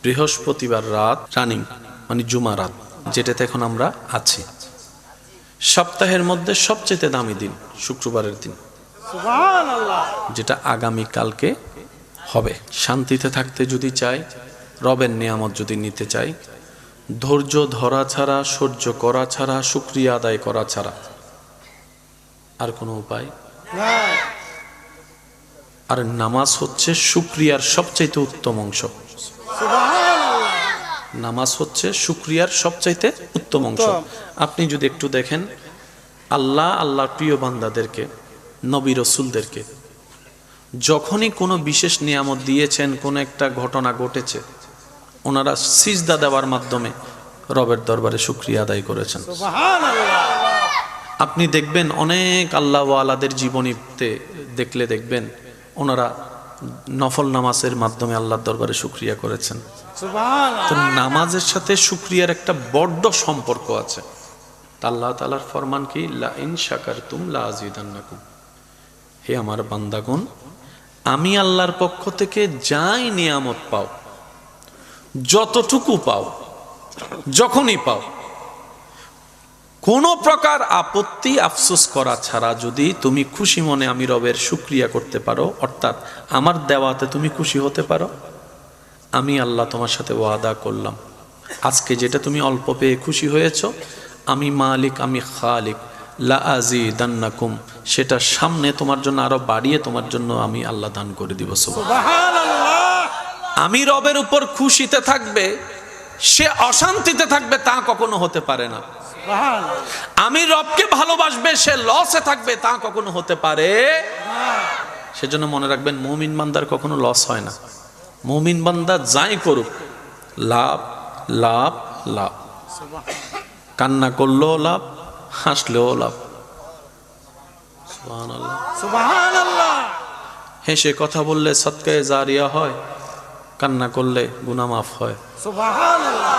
বৃহস্পতিবার রাত রানিং মানে জুমা রাত, যেটাতে এখন আমরা আছি। সপ্তাহের মধ্যে সবচেয়ে দামি দিন শুক্রবারের দিন, সুবহানাল্লাহ, যেটা আগামী কালকে হবে। শান্তিতে থাকতে যদি চাই, রবের নিয়ামত যদি নিতে চাই, ধৈর্য ধরা ছাড়া, সহ্য করা ছাড়া, শুকরিয়া আদায় করা ছাড়া আর কোনো উপায় নাই। আর নামাজ হচ্ছে শুকরিয়ার সবচাইতে উত্তম অংশ। সুবহানাল্লাহ, নামাজ হচ্ছে শুকরিয়ার সবচাইতে উত্তম অংশ। আপনি যদি একটু দেখেন, আল্লাহর প্রিয় বান্দাদেরকে, নবী রাসূলদেরকে যখনই কোনো বিশেষ নিয়ামত দিয়েছেন, কোনো একটা ঘটনা ঘটেছে, ওনারা সিজদা দেওয়ার মাধ্যমে রবের দরবারে শুকরিয়া আদায় করেছেন। সুবহানাল্লাহ, আপনি দেখবেন অনেক আল্লাহওয়ালাদের জীবনীতে দেখলে দেখবেন ওনারা নফল নামাজের মাধ্যমে আল্লাহর দরবারে শুকরিয়া করেছেন। সুবহানাল্লাহ, তো নামাজের সাথে শুকরিয়ার একটা বড় সম্পর্ক আছে। আল্লাহ তাআলার ফরমান কি, লা ইন শাকারতুম লা আযীদান্নাকুম, হে আমার বান্দাগণ, আমি আল্লাহর পক্ষ থেকে যাই নিয়ামত পাও, যতটুকু পাও, যখনই পাও, কোনো প্রকার আপত্তি আফসোস করা ছাড়া যদি তুমি খুশি মনে আমি রবের শুকরিয়া করতে পারো, অর্থাৎ আমার দেওয়াতে তুমি খুশি হতে পারো, আমি আল্লাহ তোমার সাথে ওয়াদা করলাম, আজকে যেটা তুমি অল্প পেয়ে খুশি হয়েছ, আমি মালিক, আমি খালিক, লা আযীদান্নাকুম, সেটা সামনে তোমার জন্য আরো বাড়িয়ে তোমার জন্য আমি আল্লাহ দান করে দিব। সুবহানাল্লাহ, আমি রবের উপর খুশিতে থাকবে, সে অশান্তিতে থাকবে তা কখনো হতে পারে না। আমি রবকে ভালোবাসবে, সে লসে থাকবে তা কখনো হতে পারে না। সেজন্য মনে রাখবেন, মুমিন বান্দার কখনো লস হয় না। মুমিন বান্দা যাই করুক, লাভ লাভ লাভ, কান্না করলেও লাভ, হাসলেও লাভ। সুবহানাল্লাহ, সুবহানাল্লাহ, হেসে কথা বললে সদকায়ে জারিয়া হয়, কান্না করলে গুনাহ মাফ হয়। সুবহানাল্লাহ,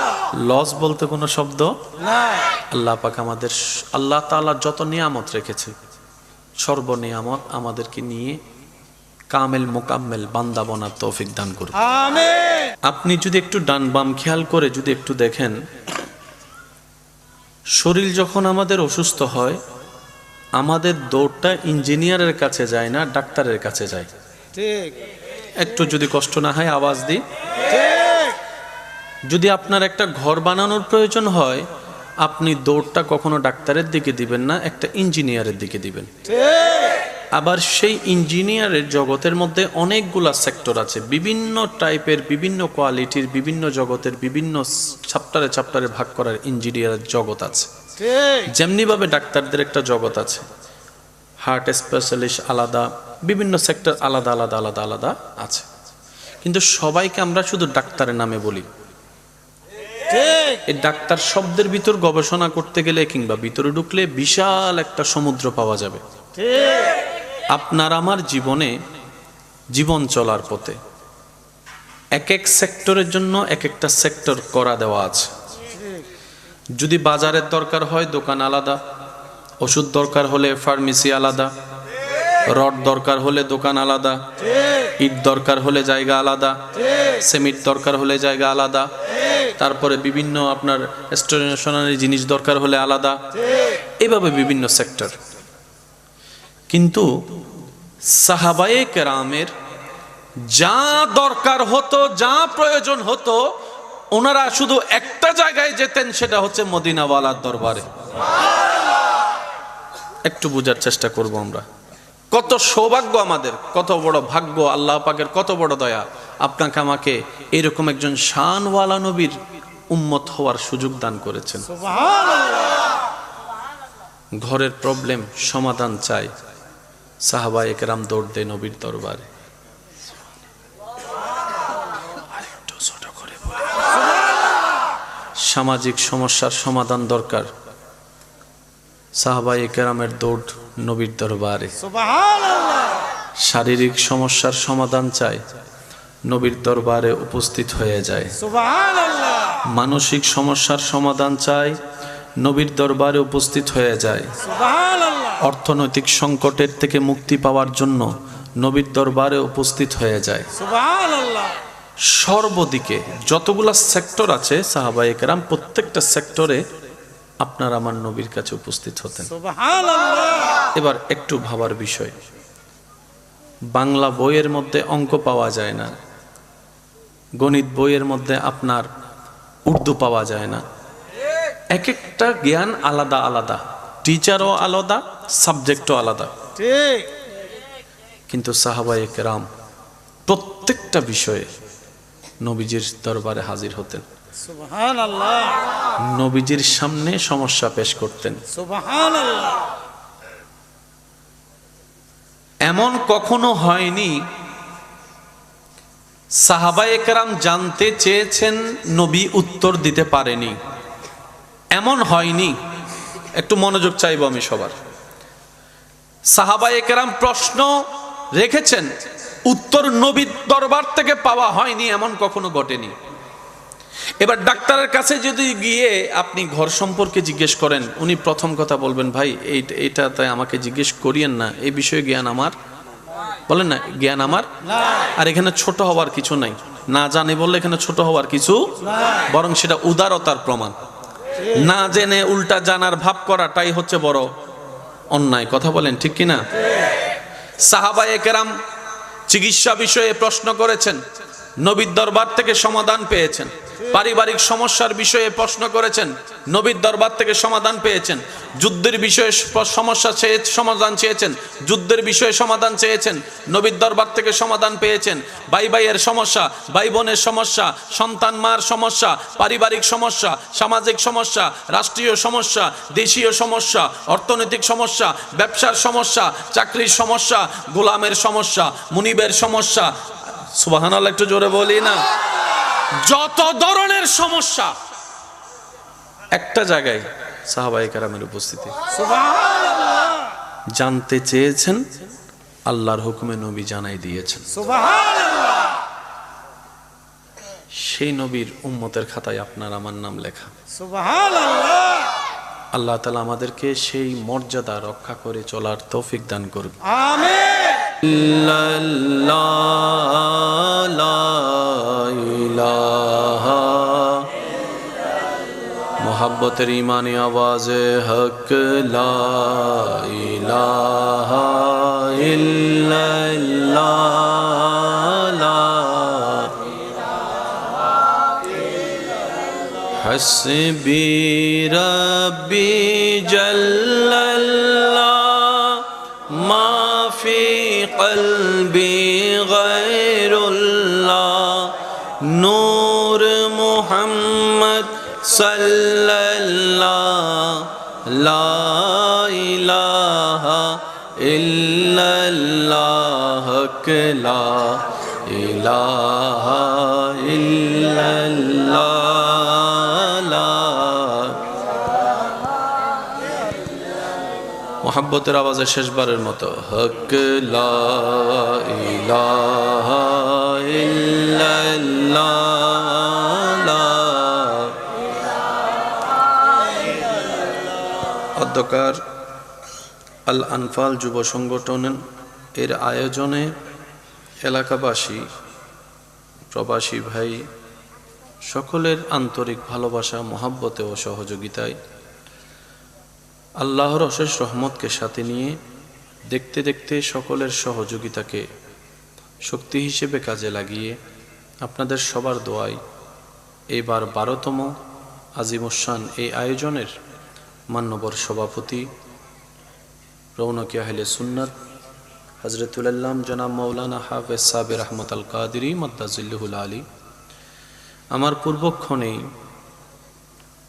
লস বলতে কোনো শব্দ নাই। আল্লাহ পাক আমাদের, আল্লাহ তাআলা যত নিয়ামত রেখেছে, সর্ব নিয়ামত আমাদেরকে নিয়ে কামেল মোকাম্মেল বান্দা বানার তৌফিক দান করুন, আমিন। আপনি যদি একটু ডান বাম খেয়াল করে যদি একটু দেখেন, শরীর যখন আমাদের অসুস্থ হয়, আমাদের দৌড়টা ইঞ্জিনিয়ারের কাছে যায় না, ডাক্তারের কাছে যায়। ঠিক, একটু যদি কষ্ট না হয় আওয়াজ দিই। যদি আপনার একটা ঘর বানানোর প্রয়োজন হয়, আপনি দৌড়টা কখনো ডাক্তারের দিকে দিবেন না, একটা ইঞ্জিনিয়ারের দিকে দিবেন। আবার সেই ইঞ্জিনিয়ারের জগতের মধ্যে অনেকগুলা সেক্টর আছে, বিভিন্ন টাইপের, বিভিন্ন কোয়ালিটির, বিভিন্ন জগতের, বিভিন্ন চ্যাপ্টারে চ্যাপ্টারে ভাগ করার ইঞ্জিনিয়ারের জগৎ আছে। যেমনি ভাবে ডাক্তারদের একটা জগৎ আছে, হার্ট স্পেশালিস্ট আলাদা, বিভিন্ন সেক্টর আলাদা আলাদা আলাদা আলাদা আছে, কিন্তু সবাইকে আমরা শুধু ডাক্তারের নামে বলি। এই ডাক্তার শব্দের ভিতর গবেষণা করতে গেলে কিংবা ভিতরে ঢুকলে বিশাল একটা সমুদ্র পাওয়া যাবে। আপনার আমার জীবনে, জীবন চলার পথে এক এক সেক্টরের জন্য এক একটা সেক্টর করা দেওয়া আছে। যদি বাজারের দরকার হয়, দোকান আলাদা, ওষুধ দরকার হলে ফার্মেসি আলাদা, রড দরকার হলে দোকান আলাদা, ইট দরকার হলে জায়গা আলাদা, সিমেন্ট দরকার হলে জায়গা আলাদা, তারপরে বিভিন্ন আপনার স্টেশনারি জিনিস দরকার হলে আলাদা, এভাবে বিভিন্ন সেক্টর। কিন্তু সাহাবায়ে কেরামের যা দরকার হতো, যা প্রয়োজন হতো, ওনারা শুধু একটা জায়গায় যেতেন, সেটা হচ্ছে মদিনাওয়ালার দরবারে। একটু বোঝার চেষ্টা করব আমরা, কত সৌভাগ্য আমাদের, কত বড় ভাগ্য, আল্লাহ পাকের কত বড় দয়া, আপনাকে আমাকে এরকম একজন শানওয়ালা নবীর উম্মত হওয়ার সুযোগ দান করেছেন। ঘরের প্রবলেম সমাধান চাই, সাহাবায়ে কেরাম দৌড় দেয় নবীর দরবারে। সামাজিক সমস্যার সমাধান দরকার, সাহাবায়ে কেরামের দৌড় নবীর দরবারে। শারীরিক সমস্যার সমাধান চাই, নবীর দরবারে উপস্থিত হয়ে যায়। মানসিক সমস্যার সমাধান চাই, নবীর দরবারে উপস্থিত হয়ে যায়। অর্থনৈতিক সংকটের থেকে মুক্তি পাওয়ার জন্য নবীর দরবারে উপস্থিত হয়ে যায়। সর্বদিকে যতগুলা সেক্টর আছে সাহাবায়ে কেরাম প্রত্যেকটা সেক্টরে আপনার আমার নবীর কাছে উপস্থিত হতেন। এবার একটু ভাবার বিষয়, বাংলা বইয়ের মধ্যে অঙ্ক পাওয়া যায় না, গণিত বইয়ের মধ্যে আপনার উর্দু পাওয়া যায় না, এক একটা জ্ঞান আলাদা আলাদা, টিচারও আলাদা, সাবজেক্টও আলাদা, কিন্তু সাহাবায়ে কেরাম প্রত্যেকটা বিষয়ে নবীজির দরবারে হাজির হতেন, সুবহানাল্লাহ, নবীজির সামনে সমস্যা পেশ করতেন, সুবহানাল্লাহ। এমন কখনো হয়নি সাহাবায়ে কেরাম জানতে চেয়েছেন নবী উত্তর দিতে পারেনি, এমন হয়নি। একটু মনোযোগ চাইবো আমি সবার। সাহাবায়ে কেরাম প্রশ্ন রেখেছেন, উত্তর নবীর দরবার থেকে পাওয়া হয়নি, এমন কখনো ঘটেনি। এবার ডাক্তারের কাছে যদি গিয়ে আপনি ঘর সম্পর্কে জিজ্ঞেস করেন, উনি প্রথম কথা বলবেন, ভাই এইটাতে আমাকে জিজ্ঞেস করিয়েন না, এই বিষয়ে জ্ঞান আমার, বলেন না, জ্ঞান আমার। আর এখানে ছোট হওয়ার কিছু নাই, না জানি বললে এখানে ছোট হওয়ার কিছু, বরং সেটা উদারতার প্রমাণ। না জেনে উল্টা জানার ভাব করাটাই হচ্ছে বড় অন্যায়, কথা বলেন ঠিক কিনা? সাহাবায়ে কেরাম চিকিৎসা বিষয়ে প্রশ্ন করেছেন, নবীর দরবার থেকে সমাধান পেয়েছেন। পারিবারিক সমস্যার বিষয়ে প্রশ্ন করেছেন, নবীর দরবার থেকে সমাধান পেয়েছেন। যুদ্ধের বিষয়ে সমাধান চেয়েছেন, যুদ্ধের বিষয়ে সমাধান চেয়েছেন, নবীর দরবার থেকে সমাধান পেয়েছেন। ভাই ভাইয়ের সমস্যা, ভাই বোনের সমস্যা, সন্তান মার সমস্যা, পারিবারিক সমস্যা, সামাজিক সমস্যা, রাষ্ট্রীয় সমস্যা, দেশীয় সমস্যা, অর্থনৈতিক সমস্যা, ব্যবসার সমস্যা, চাকরির সমস্যা, গোলামের সমস্যা, মুনিবের সমস্যা, সুবহানাল্লাহ একটু জোরে বলি না, যত ধরনের সমস্যা একটা জায়গায় সাহাবায়ে কেরামের উপস্থিতি, সুবহানাল্লাহ। জানতে চেয়েছেন, আল্লাহর হুকুমে নবী জানাই দিয়েছেন, সুবহানাল্লাহ। সেই নবীর উম্মতের খাতায় আপনার আমার নাম লেখা, সুবহানাল্লাহ। আল্লাহ তাআলা আমাদেরকে সেই মর্যাদা রক্ষা করে চলার তৌফিক দান করুন, আমিন। मोहब्बत ईमानी आवाज़ हक ला इलाहा इल्लल्लाह हस्बी रब्बी जल्लल्लाह मा फी क़ल्बी गैरुल्लाह नूर मुहम्मद सल्लल्लाहु ला इलाहा इल्लल्लाह ला इलाहा इल्लल्लाह। मोहब्बतेर आवाज़े शेषबारेर मतो हक ला इलाहा इल्लल्लाह। অধ্যকার আল আনফাল যুব সংগঠন এর আয়োজনে এলাকাবাসী, প্রবাসী ভাই সকলের আন্তরিক ভালোবাসা, মহাব্বতে ও সহযোগিতায় আল্লাহর অশেষ রহমতকে সাথে নিয়ে দেখতে দেখতে সকলের সহযোগিতাকে শক্তি হিসেবে কাজে লাগিয়ে আপনাদের সবার দোয়ায় এবার 12তম আজিমুশান এই আয়োজনের মান্যবর সভাপতি রৌনক আহলে সুন্নাত হযরতুল আল্লামা জনাব মাওলানা হাফেজ সাবির আহমদ আল কাদেরী মাদ্দাজিল্লুহুল আলী, আমার পূর্বক্ষণেই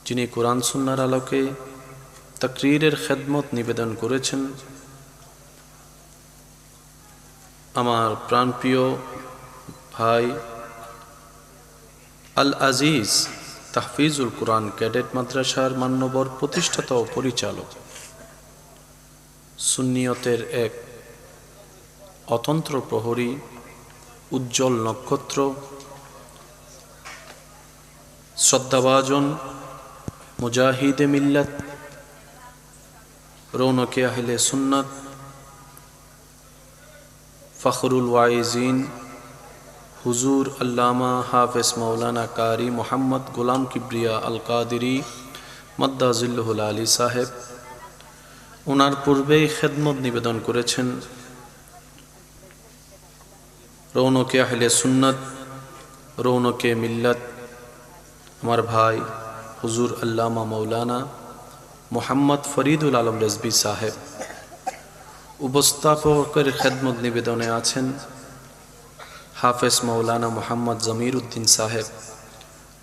যিনি কোরআন সুন্নাহর আলোকে তাকরীরের খেদমত নিবেদন করেছেন, আমার প্রাণপ্রিয় ভাই আল আজিজ তাহফিজুল কোরআন ক্যাডেট মাদ্রাসার মান্যবর প্রতিষ্ঠাতা ও পরিচালক, সুন্নিয়তের এক অতন্ত্র প্রহরী, উজ্জ্বল নক্ষত্র, শ্রদ্ধাভাজন মুজাহিদে মিল্লাত, রৌনকে আহলে সুন্নাত, ফখরুল ওয়াইজিন হুজুর আল্লামা হাফেজ মৌলানা কারি মোহাম্মদ গোলাম কিবরিয়া আল কাদিরি মাদ্দাজিল্লুহুল আলী সাহেব, ওনার পূর্বেই খেদমত নিবেদন করেছেন রৌনকে আহলে সুন্নত, রৌনকে মিল্লাত আমার ভাই হুজুর আল্লামা মৌলানা মোহাম্মদ ফরিদুল আলম রেজবি সাহেব। উপস্থাপকের খেদমত নিবেদনে আছেন হাফেজ মৌলানা মোহাম্মদ জমির উদ্দিন সাহেব।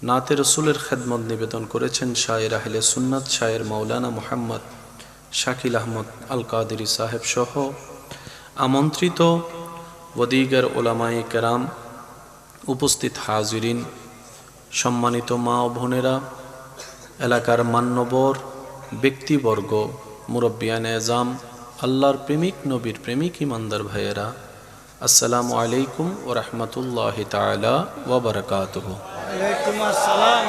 নাতে রসুলের খেদমত নিবেদন করেছেন শায়ের আহলে সুন্নাত শায়ের মৌলানা মোহাম্মদ শাকিল আহমদ আল কাদিরি সাহেব সহ আমন্ত্রিত ওদিগার ওলামায়ে কেরাম, উপস্থিত হাজিরিন, সম্মানিত মা ও বোনেরা, এলাকার মান্যবর ব্যক্তিবর্গ, মুরব্বিয়ানে এজাম, আল্লাহর প্রেমিক নবীর প্রেমিক ইমানদার ভাইয়েরা, আসসালামু আলাইকুম ওয়া রাহমাতুল্লাহি তাআলা ওয়া বারাকাতুহু। ওয়ালাইকুম আসসালাম।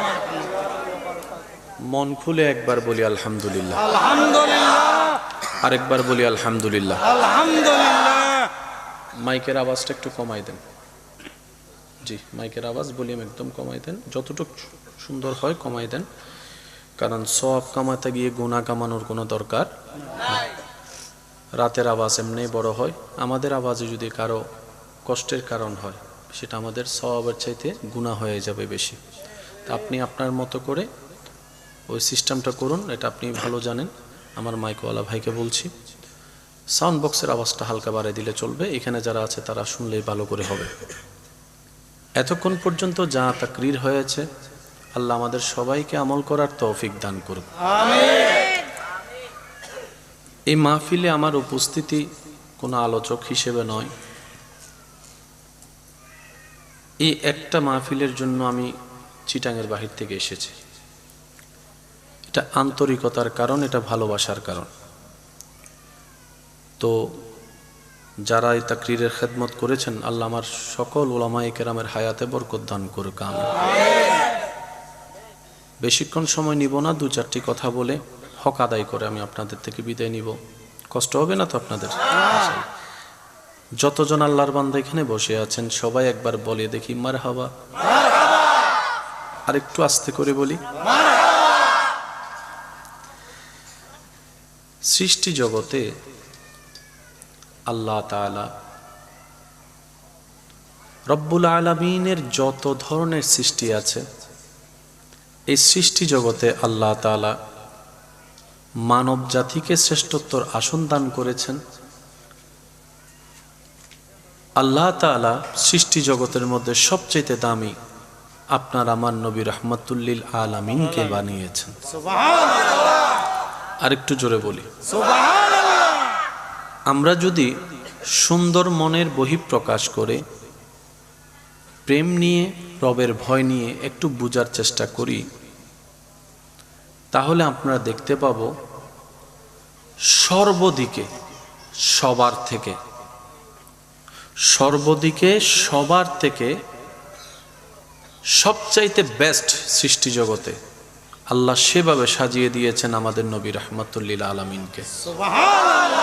মন খুলে একবার বলি আলহামদুলিল্লাহ, আলহামদুলিল্লাহ, আরেকবার বলি আলহামদুলিল্লাহ। আলহামদুলিল্লাহ। মাইকের আওয়াজটা একটু কমাই দেন। জি, মাইকের আওয়াজ ভলিউম একদম কমাই দেন, যতটুকু সুন্দর হয় কমাই দেন, কারণ সওয়াব কামাতে গিয়ে গুনাহ কামানোর কোনো দরকার নাই। রাতের আওয়াজ এমনি বড় হয়, আমাদের আওয়াজে যদি কারো কষ্টের কারণ হয় সেটা আমাদের সওয়াবের চাইতে গুনাহ হয়ে যাবে বেশি। তা আপনি আপনার মতো করে ওই সিস্টেমটা করুন, এটা আপনি ভালো জানেন। আমার মাইকওয়ালা ভাইকে বলছি, সাউন্ড বক্সের আওয়াজটা হালকা বাড়ায় দিলে চলবে, এখানে যারা আছে তারা শুনলেই ভালো করে হবে। এতক্ষণ পর্যন্ত যা তাকরীর হয়েছে, আল্লাহ আমাদের সবাইকে আমল করার তৌফিক দান করুন, আমিন। এই মাহফিলে আমার উপস্থিতি কোনো আলোচক হিসেবে নয়। এই একটা মাহফিলের জন্য আমি চিটাঙের বাহির থেকে এসেছি। এটা আন্তরিকতার কারণ, এটা ভালোবাসার কারণ। তো যারা এই তাকরীরের খেদমত করেছেন, আল্লাহ আমার সকল উলামায়ে কেরামের হায়াতে বরকত দান করুক, আমিন। বেশিক্ষণ সময় নিব না, 2-4টি কথা বলে হক আদায় করে আমি আপনাদের থেকে বিদায় নিব। কষ্ট হবে না তো আপনাদের? যতজন আল্লাহর বান্দা এখানে বসে আছেন সবাই একবার বলে দেখি মারহাবা। আর একটু আস্তে করে বলি। সৃষ্টি জগতে আল্লাহ তাআলা রব্বুল আলামিনের যত ধরনের সৃষ্টি আছে, এই সৃষ্টি জগতে আল্লাহ তাআলা মানব জাতিকে শ্রেষ্ঠত্বর আসন দান করেছেন। আল্লাহ তাআলা সৃষ্টি জগতের মধ্যে সবচেয়ে দামি আপনার আমার নবী রাহমাতুল্লিল আলামিনকে বানিয়েছেন। সুবহানাল্লাহ। আরেকটু জোরে বলি সুবহানাল্লাহ। আমরা যদি সুন্দর মনের বহিঃপ্রকাশ করে প্রেম নিয়ে, রবের ভয় নিয়ে একটু বুঝার চেষ্টা করি, তাহলে আপনারা দেখতে পাব সর্বদিকে সবার থেকে সবচাইতে বেস্ট সৃষ্টি জগতে আল্লাহ সেভাবে সাজিয়ে দিয়েছেন আমাদের নবী রাহমাতুল্লিল আলামিনকে। সুবহানাল্লাহ।